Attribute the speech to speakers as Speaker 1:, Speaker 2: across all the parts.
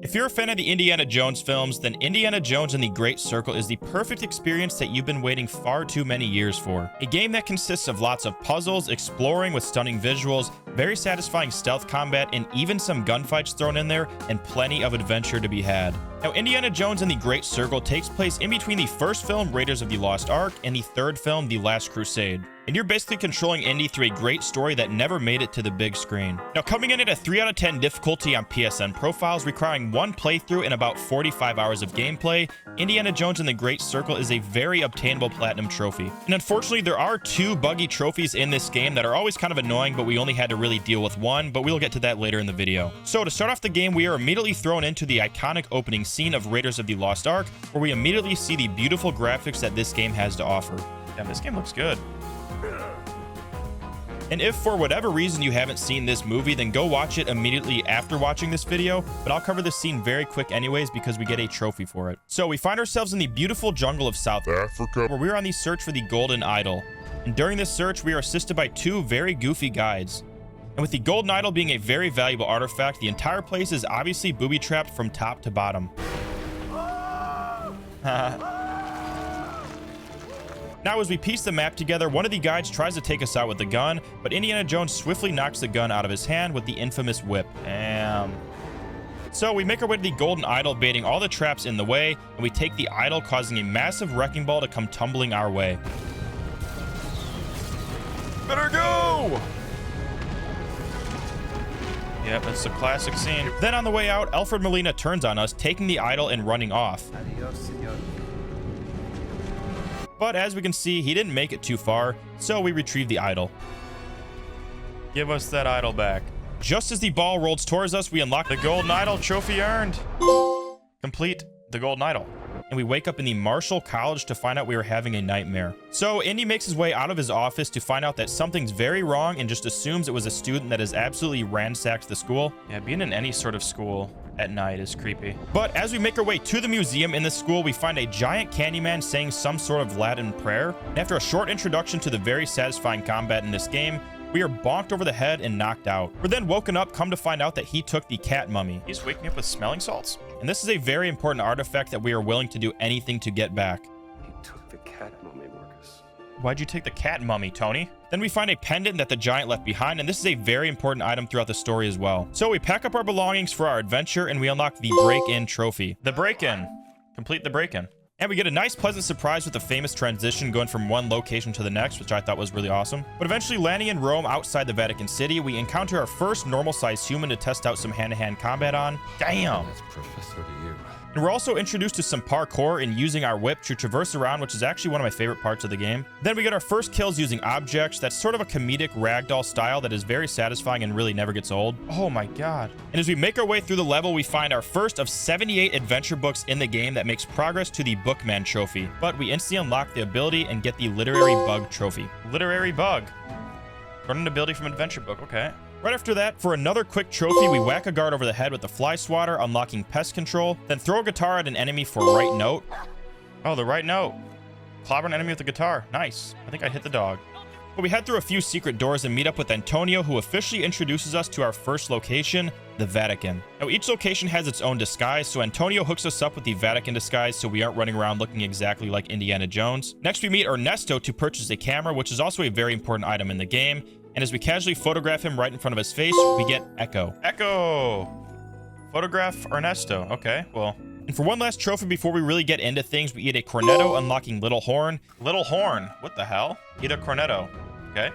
Speaker 1: If you're a fan of the Indiana Jones films, then Indiana Jones and the Great Circle is the perfect experience that you've been waiting far too many years for. A game that consists of lots of puzzles, exploring with stunning visuals, very satisfying stealth combat, and even some gunfights thrown in there, and plenty of adventure to be had. Now, Indiana Jones and the Great Circle takes place in between the first film, Raiders of the Lost Ark, and the third film, The Last Crusade. And you're basically controlling Indy through a great story that never made it to the big screen. Now, coming in at a 3 out of 10 difficulty on PSN profiles, requiring one playthrough and about 45 hours of gameplay, Indiana Jones and the Great Circle is a very obtainable platinum trophy. And unfortunately, there are 2 buggy trophies in this game that are always kind of annoying, but we only had to really deal with one, but we'll get to that later in the video. So to start off the game, we are immediately thrown into the iconic opening scene of Raiders of the Lost Ark, where we immediately see the beautiful graphics that this game has to offer. Damn, this game looks good. And if for whatever reason you haven't seen this movie, then go watch it immediately after watching this video, but I'll cover this scene very quick anyways because we get a trophy for it. So we find ourselves in the beautiful jungle of South Africa, where we're on the search for the Golden Idol. And during this search, we are assisted by 2 very goofy guides. And with the Golden Idol being a very valuable artifact, the entire place is obviously booby-trapped from top to bottom. Now, as we piece the map together, one of the guides tries to take us out with the gun, but Indiana Jones swiftly knocks the gun out of his hand with the infamous whip. Damn. So we make our way to the Golden Idol, baiting all the traps in the way, and we take the idol, causing a massive wrecking ball to come tumbling our way. Better go! Yep, that's the classic scene. Then on the way out, Alfred Molina turns on us, taking the idol and running off.
Speaker 2: Adios, senor.
Speaker 1: But as we can see, he didn't make it too far, so we retrieve the idol. Give us that idol back. Just as the ball rolls towards us, we unlock the Golden Idol. Trophy earned. Complete the Golden Idol. And we wake up in the Marshall College to find out we are having a nightmare. So Indy makes his way out of his office to find out that something's very wrong and just assumes it was a student that has absolutely ransacked the school. Yeah, being in any sort of school at night is creepy. But as we make our way to the museum in the school, we find a giant Candyman saying some sort of Latin prayer. And after a short introduction to the very satisfying combat in this game, we are bonked over the head and knocked out. We're then woken up, come to find out that he took the cat mummy. He's waking up with smelling salts. And this is a very important artifact that we are willing to do anything to get back.
Speaker 2: He took the cat mummy, Marcus.
Speaker 1: Why'd you take the cat mummy, Tony? Then we find a pendant that the giant left behind, and this is a very important item throughout the story as well. So we pack up our belongings for our adventure, and we unlock the break-in trophy. The break-in. Complete the break-in. And we get a nice pleasant surprise with the famous transition going from one location to the next, which I thought was really awesome. But eventually landing in Rome outside the Vatican City, we encounter our first normal-sized human to test out some hand-to-hand combat on. Damn!
Speaker 3: That's Professor to you.
Speaker 1: And we're also introduced to some parkour and using our whip to traverse around, which is actually one of my favorite parts of the game. Then we get our first kills using objects. That's sort of a comedic ragdoll style that is very satisfying and really never gets old. Oh my god. And as we make our way through the level, we find our first of 78 adventure books in the game that makes progress to the Bookman trophy. But we instantly unlock the ability and get the Literary Bug trophy. Literary Bug. Learn an ability from adventure book, okay. Right after that, for another quick trophy, we whack a guard over the head with the fly swatter, unlocking pest control, then throw a guitar at an enemy for right note. Oh, the right note. Clobber an enemy with a guitar. Nice. I think I hit the dog. But we head through a few secret doors and meet up with Antonio, who officially introduces us to our first location, the Vatican. Now, each location has its own disguise, so Antonio hooks us up with the Vatican disguise so we aren't running around looking exactly like Indiana Jones. Next, we meet Ernesto to purchase a camera, which is also a very important item in the game. And as we casually photograph him right in front of his face, we get Echo. Echo! Photograph Ernesto. Okay, well. And for one last trophy before we really get into things, we eat a cornetto, unlocking Little Horn. Little Horn? What the hell? Eat a cornetto. Okay.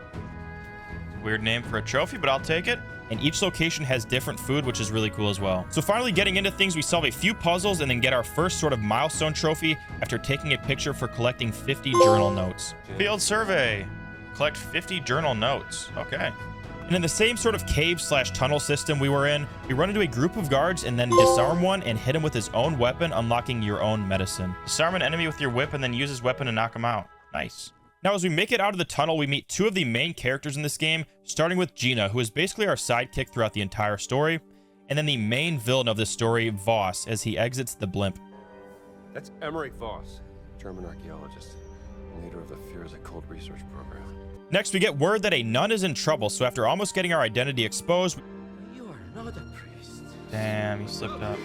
Speaker 1: Weird name for a trophy, but I'll take it. And each location has different food, which is really cool as well. So finally getting into things, we solve a few puzzles and then get our first sort of milestone trophy after taking a picture for collecting 50 journal notes. Field survey. Collect 50 journal notes. Okay. And in the same sort of cave/tunnel system we were in, we run into a group of guards and then disarm one and hit him with his own weapon, unlocking your own medicine. Disarm an enemy with your whip and then use his weapon to knock him out. Nice. Now, as we make it out of the tunnel, we meet 2 of the main characters in this game, starting with Gina, who is basically our sidekick throughout the entire story, and then the main villain of the story, Voss, as he exits the blimp.
Speaker 2: That's Emmerich Voss, German archaeologist, leader of the Firza Cold Research Program.
Speaker 1: Next, we get word that a nun is in trouble, so after almost getting our identity exposed,
Speaker 4: You are not a priest.
Speaker 1: Damn, he slipped up.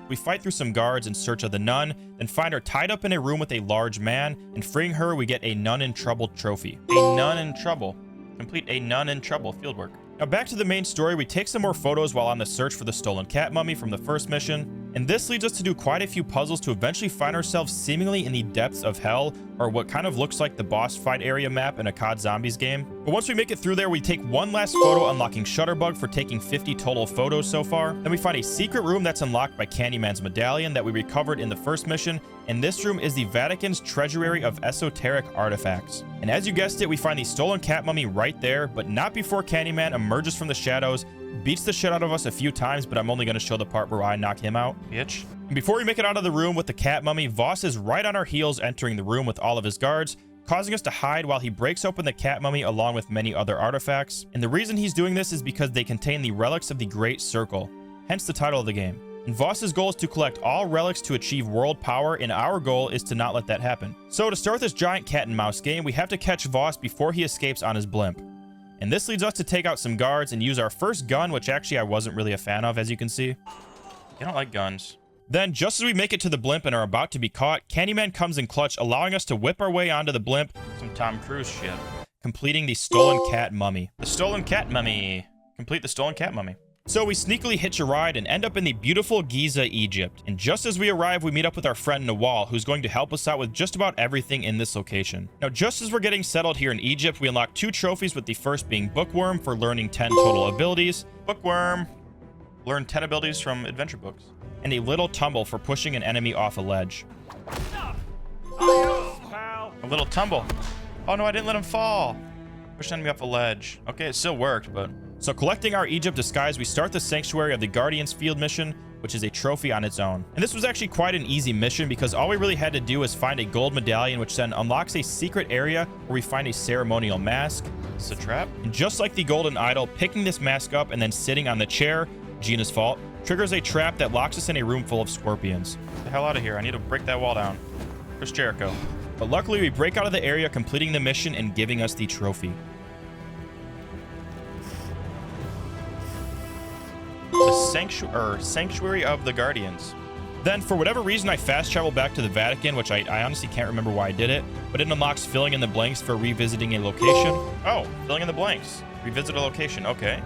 Speaker 1: We fight through some guards in search of the nun, then find her tied up in a room with a large man, and freeing her, we get a Nun in Trouble trophy. A Nun in Trouble. Complete a Nun in Trouble fieldwork. Now back to the main story, we take some more photos while on the search for the stolen cat mummy from the first mission, and this leads us to do quite a few puzzles to eventually find ourselves seemingly in the depths of hell, or what kind of looks like the boss fight area map in a COD Zombies game. But once we make it through there, we take one last photo, unlocking Shutterbug for taking 50 total photos so far. Then we find a secret room that's unlocked by Candyman's medallion that we recovered in the first mission, and this room is the Vatican's treasury of esoteric artifacts. And as you guessed it, we find the stolen cat mummy right there, but not before Candyman emerges from the shadows, beats the shit out of us a few times, but I'm only going to show the part where I knock him out, bitch. And before we make it out of the room with the cat mummy, Voss is right on our heels entering the room with all of his guards, causing us to hide while he breaks open the cat mummy along with many other artifacts. And the reason he's doing this is because they contain the relics of the Great Circle, hence the title of the game. And Voss's goal is to collect all relics to achieve world power, and our goal is to not let that happen. So to start this giant cat and mouse game, we have to catch Voss before he escapes on his blimp. And this leads us to take out some guards and use our first gun, which actually I wasn't really a fan of, as you can see. I don't like guns. Then, just as we make it to the blimp and are about to be caught, Candyman comes in clutch, allowing us to whip our way onto the blimp. Some Tom Cruise shit. Completing the stolen cat mummy. The stolen cat mummy. Complete the stolen cat mummy. So we sneakily hitch a ride and end up in the beautiful Giza, Egypt. And just as we arrive, we meet up with our friend Nawal, who's going to help us out with just about everything in this location. Now, just as we're getting settled here in Egypt, we unlock 2 trophies, with the first being Bookworm for learning 10 total abilities. Bookworm. Learn 10 abilities from adventure books. And a Little Tumble for pushing an enemy off a ledge. A little tumble. Oh no, I didn't let him fall. Push an enemy off a ledge. Okay, it still worked, but... So collecting our Egypt disguise, we start the Sanctuary of the Guardians field mission, which is a trophy on its own. And this was actually quite an easy mission because all we really had to do is find a gold medallion, which then unlocks a secret area where we find a ceremonial mask. It's a trap. And just like the golden idol, picking this mask up and then sitting on the chair, Gina's fault, triggers a trap that locks us in a room full of scorpions. Get the hell out of here. I need to break that wall down. Where's Jericho? But luckily we break out of the area, completing the mission and giving us the trophy. The Sanctuary of the Guardians. Then, for whatever reason, I fast travel back to the Vatican, which I honestly can't remember why I did it, but it unlocks filling in the blanks for revisiting a location. Oh, filling in the blanks. Revisit a location. Okay.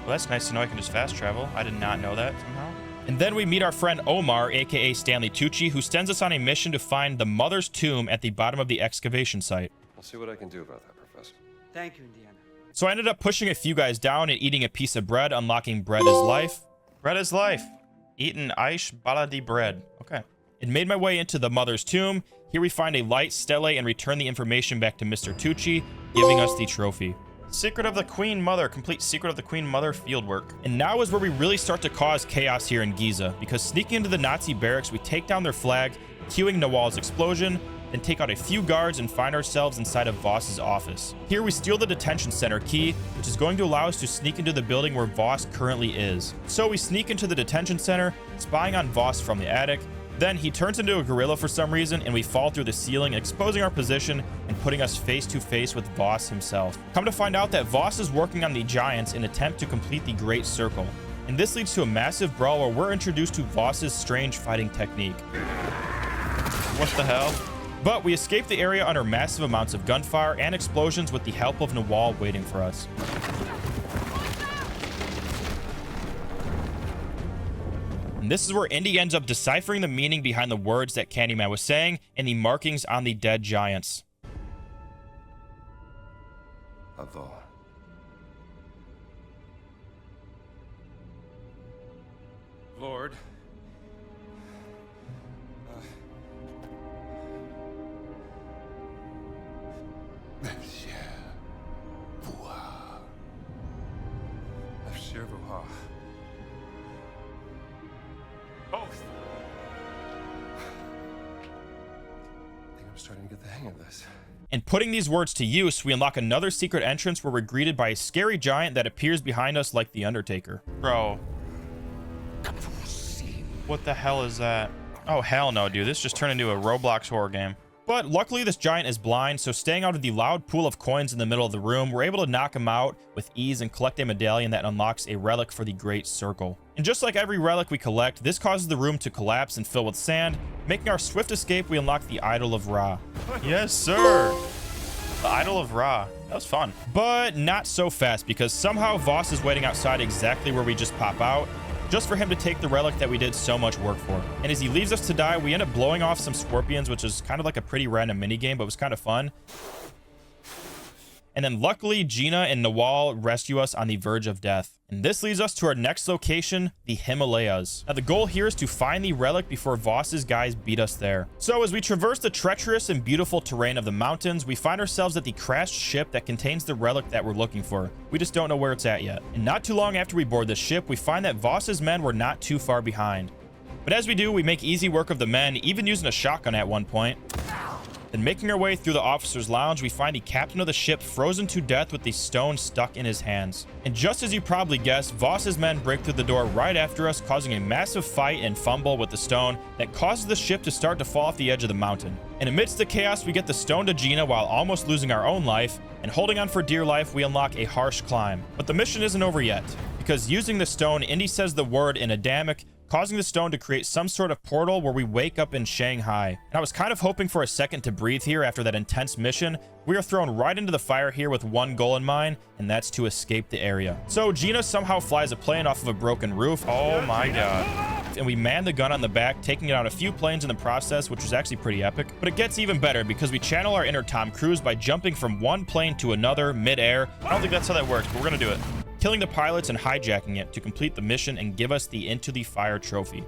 Speaker 1: Well, that's nice to know I can just fast travel. I did not know that somehow. And then we meet our friend Omar, aka Stanley Tucci, who sends us on a mission to find the mother's tomb at the bottom of the excavation site.
Speaker 2: I'll see what I can do about that, Professor.
Speaker 3: Thank you, Indiana.
Speaker 1: So I ended up pushing a few guys down and eating a piece of bread, unlocking bread is life. Bread is life. Eaten Aish Baladi bread. Okay. And made my way into the mother's tomb. Here we find a light stele and return the information back to Mr. Tucci, giving us the trophy. Secret of the Queen Mother. Complete Secret of the Queen Mother fieldwork. And now is where we really start to cause chaos here in Giza, because sneaking into the Nazi barracks, we take down their flag, cueing Nawal's explosion, then take out a few guards and find ourselves inside of Voss's office. Here we steal the detention center key, which is going to allow us to sneak into the building where Voss currently is. So we sneak into the detention center, spying on Voss from the attic. Then he turns into a gorilla for some reason, and we fall through the ceiling, exposing our position and putting us face to face with Voss himself. Come to find out that Voss is working on the Giants in an attempt to complete the Great Circle. And this leads to a massive brawl where we're introduced to Voss's strange fighting technique. What the hell? But we escape the area under massive amounts of gunfire and explosions with the help of Nawal waiting for us. And this is where Indy ends up deciphering the meaning behind the words that Candyman was saying and the markings on the dead giants.
Speaker 2: Avo. Lord. Both. I think I'm starting to get the hang of this.
Speaker 1: And putting these words to use, we unlock another secret entrance where we're greeted by a scary giant that appears behind us like the Undertaker. Bro. What the hell is that? Oh, hell no, dude. This just turned into a Roblox horror game. But luckily this giant is blind, so staying out of the loud pool of coins in the middle of the room, we're able to knock him out with ease and collect a medallion that unlocks a relic for the Great Circle. And just like every relic we collect, this causes the room to collapse and fill with sand. Making our swift escape, we unlock the Idol of Ra. Yes, sir. The Idol of Ra. That was fun. But not so fast, because somehow Voss is waiting outside exactly where we just pop out, just for him to take the relic that we did so much work for. And as he leaves us to die, we end up blowing off some scorpions, which is kind of like a pretty random minigame, but it was kind of fun. And then luckily, Gina and Nawal rescue us on the verge of death. And this leads us to our next location, the Himalayas. Now the goal here is to find the relic before Voss's guys beat us there. So as we traverse the treacherous and beautiful terrain of the mountains, we find ourselves at the crashed ship that contains the relic that we're looking for. We just don't know where it's at yet. And not too long after we board the ship, we find that Voss's men were not too far behind. But as we do, we make easy work of the men, even using a shotgun at one point. Then making our way through the officer's lounge, we find the captain of the ship frozen to death with the stone stuck in his hands. And just as you probably guessed, Voss's men break through the door right after us, causing a massive fight and fumble with the stone that causes the ship to start to fall off the edge of the mountain. And amidst the chaos, we get the stone to Gina while almost losing our own life, and holding on for dear life, we unlock a harsh climb. But the mission isn't over yet, because using the stone, Indy says the word in Adamic, causing the stone to create some sort of portal where we wake up in Shanghai. And I was kind of hoping for a second to breathe here after that intense mission. We are thrown right into the fire here with one goal in mind, and that's to escape the area. So Gina somehow flies a plane off of a broken roof. Oh my god. And we man the gun on the back, taking out a few planes in the process, which was actually pretty epic. But it gets even better because we channel our inner Tom Cruise by jumping from one plane to another mid-air. I don't think that's how that works, but we're gonna do it. Killing the pilots and hijacking it to complete the mission and give us the Into the Fire trophy.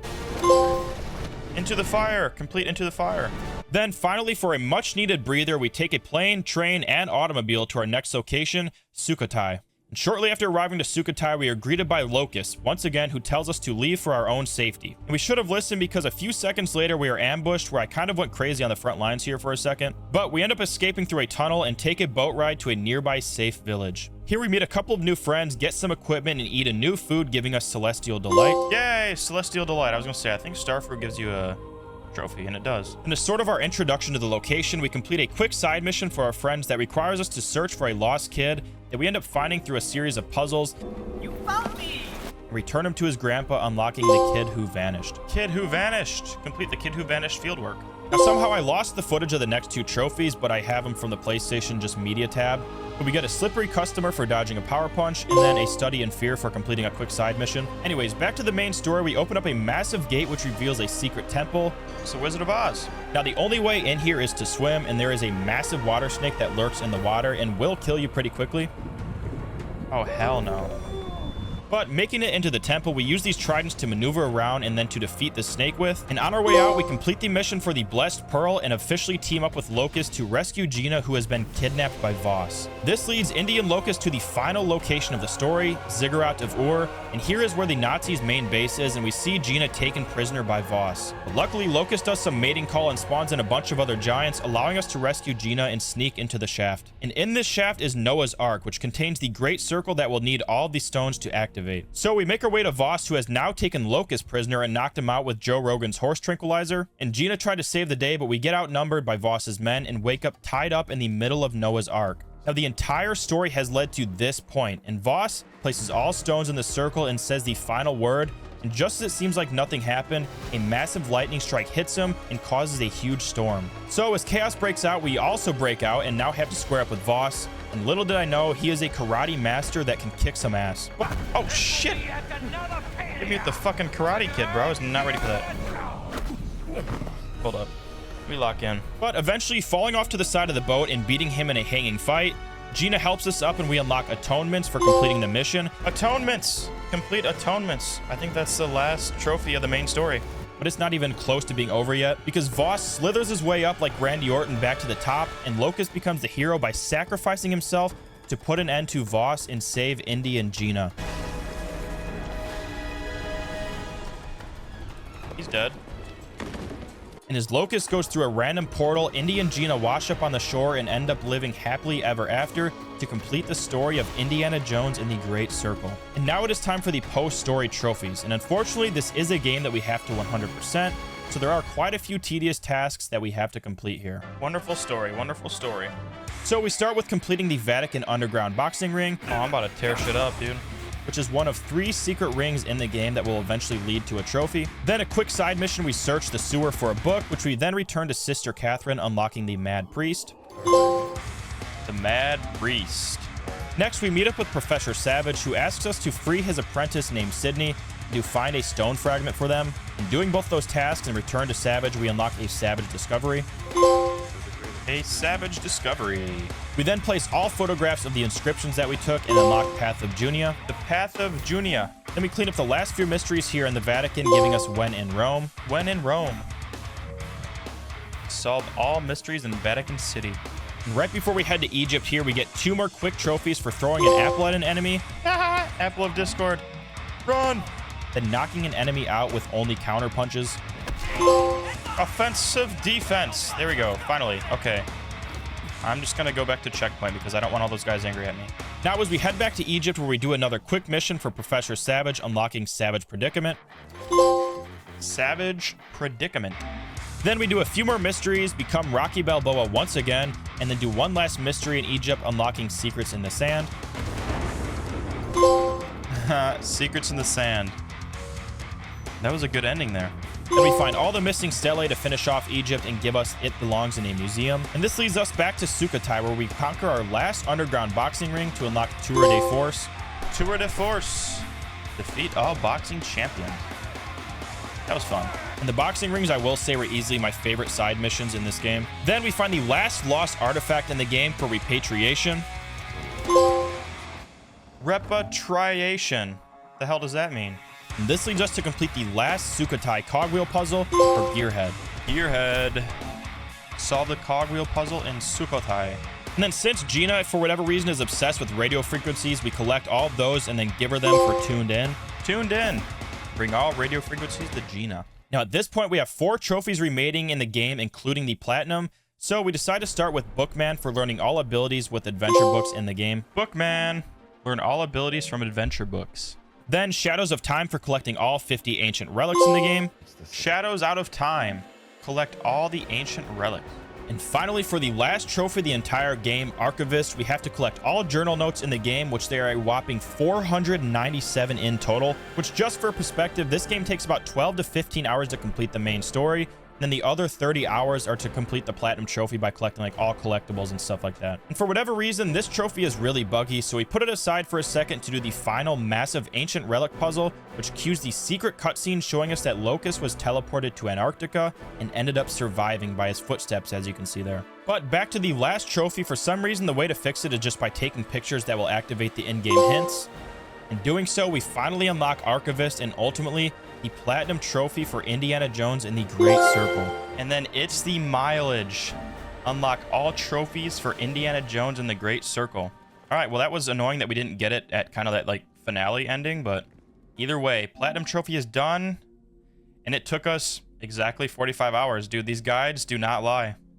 Speaker 1: Into the fire, complete Into the Fire. Then finally, for a much needed breather, we take a plane, train, and automobile to our next location, Sukhothai. And shortly after arriving to Sukhothai, we are greeted by Locust, once again, who tells us to leave for our own safety. And we should have listened because a few seconds later, we are ambushed, where I kind of went crazy on the front lines here for a second. But we end up escaping through a tunnel and take a boat ride to a nearby safe village. Here we meet a couple of new friends, get some equipment, and eat a new food, giving us Celestial Delight. Yay, Celestial Delight. I was gonna say, I think Starfruit gives you a trophy, and it does. And as sort of our introduction to the location, we complete a quick side mission for our friends that requires us to search for a lost kid that we end up finding through a series of puzzles. You found me! Return him to his grandpa, unlocking the Kid Who Vanished. Kid Who Vanished. Complete the Kid Who Vanished fieldwork. Now, somehow I lost the footage of the next two trophies, but I have them from the PlayStation just media tab. But we get a slippery customer for dodging a power punch, and then a study in fear for completing a quick side mission. Anyways, back to the main story. We open up a massive gate which reveals a secret temple. It's the Wizard of Oz. Now, the only way in here is to swim, and there is a massive water snake that lurks in the water and will kill you pretty quickly. Oh, hell no. But making it into the temple, we use these tridents to maneuver around and then to defeat the snake with. And on our way out, we complete the mission for the Blessed Pearl and officially team up with Locust to rescue Gina, who has been kidnapped by Voss. This leads Indy and Locust to the final location of the story, Ziggurat of Ur, and here is where the Nazis' main base is, and we see Gina taken prisoner by Voss. But luckily, Locust does some mating call and spawns in a bunch of other giants, allowing us to rescue Gina and sneak into the shaft. And in this shaft is Noah's Ark, which contains the Great Circle that will need all the stones to activate. So we make our way to Voss, who has now taken Locust prisoner and knocked him out with Joe Rogan's horse tranquilizer. And Gina tried to save the day, but we get outnumbered by Voss's men and wake up tied up in the middle of Noah's Ark. Now, the entire story has led to this point, and Voss places all stones in the circle and says the final word. And just as it seems like nothing happened, a massive lightning strike hits him and causes a huge storm. So as chaos breaks out, we also break out and now have to square up with Voss. And little did I know, he is a karate master that can kick some ass. Oh, shit! Give me the fucking Karate Kid, bro. I was not ready for that. Hold up. We lock in. But eventually, falling off to the side of the boat and beating him in a hanging fight, Gina helps us up and we unlock atonements for completing the mission. Atonements! Complete atonements. I think that's the last trophy of the main story. But it's not even close to being over yet, because Voss slithers his way up like Randy Orton back to the top, and Locust becomes the hero by sacrificing himself to put an end to Voss and save Indy and Gina. He's dead. And as Locust goes through a random portal, Indy and Gina wash up on the shore and end up living happily ever after to complete the story of Indiana Jones and the Great Circle. And now it is time for the post-story trophies. And unfortunately, this is a game that we have to 100%. So there are quite a few tedious tasks that we have to complete here. Wonderful story, wonderful story. So we start with completing the Vatican Underground Boxing Ring. Oh, I'm about to tear shit up, dude. Which is one of 3 secret rings in the game that will eventually lead to a trophy. Then a quick side mission, we search the sewer for a book, which we then return to Sister Catherine, unlocking the Mad Priest. The Mad Priest. Next, we meet up with Professor Savage, who asks us to free his apprentice named Sydney to find a stone fragment for them. In doing both those tasks and return to Savage, we unlock a Savage Discovery. A Savage Discovery. We then place all photographs of the inscriptions that we took and unlock Path of Junia. The Path of Junia. Then we clean up the last few mysteries here in the Vatican, giving us When in Rome. When in Rome. Solve all mysteries in Vatican City. And right before we head to Egypt here, we get 2 more quick trophies for throwing an apple at an enemy. Apple of Discord. Run! Then knocking an enemy out with only counter punches. Offensive defense. There we go. Finally. Okay. I'm just going to go back to checkpoint because I don't want all those guys angry at me. Now, as we head back to Egypt, where we do another quick mission for Professor Savage, unlocking Savage Predicament. Savage Predicament. Then we do a few more mysteries, become Rocky Balboa once again, and then do one last mystery in Egypt, unlocking Secrets in the Sand. Secrets in the Sand. That was a good ending there. Then we find all the missing stelae to finish off Egypt and give us It Belongs in a Museum. And this leads us back to Sukhothai, where we conquer our last underground boxing ring to unlock Tour de Force. Tour de Force. Defeat all boxing champions. That was fun. And the boxing rings, I will say, were easily my favorite side missions in this game. Then we find the last lost artifact in the game for repatriation. Repatriation. The hell does that mean? And this leads us to complete the last Sukhothai cogwheel puzzle for Gearhead. Gearhead. Solve the cogwheel puzzle in Sukhothai. And then since Gina, for whatever reason, is obsessed with radio frequencies, we collect all of those and then give her them for Tuned In. Tuned In. Bring all radio frequencies to Gina. Now, at this point, we have 4 trophies remaining in the game, including the Platinum. So we decide to start with Bookman for learning all abilities with adventure books in the game. Bookman. Learn all abilities from adventure books. Then Shadows of Time for collecting all 50 ancient relics in the game. Shadows out of Time. Collect all the ancient relics. And finally, for the last trophy of the entire game, Archivist, we have to collect all journal notes in the game, which there are a whopping 497 in total, which, just for perspective, this game takes about 12 to 15 hours to complete the main story. Then the other 30 hours are to complete the Platinum Trophy by collecting like all collectibles and stuff like that. And for whatever reason, this trophy is really buggy, so we put it aside for a second to do the final massive ancient relic puzzle, which cues the secret cutscene showing us that Locust was teleported to Antarctica and ended up surviving by his footsteps, as you can see there. But back to the last trophy, for some reason, the way to fix it is just by taking pictures that will activate the in-game hints. In doing so, we finally unlock Archivist and ultimately the Platinum Trophy for Indiana Jones in the Great Circle. And then it's the mileage. Unlock all trophies for Indiana Jones in the Great Circle. All right, well, that was annoying that we didn't get it at kind of that like finale ending, but either way, Platinum Trophy is done. And it took us exactly 45 hours. Dude, these guides do not lie.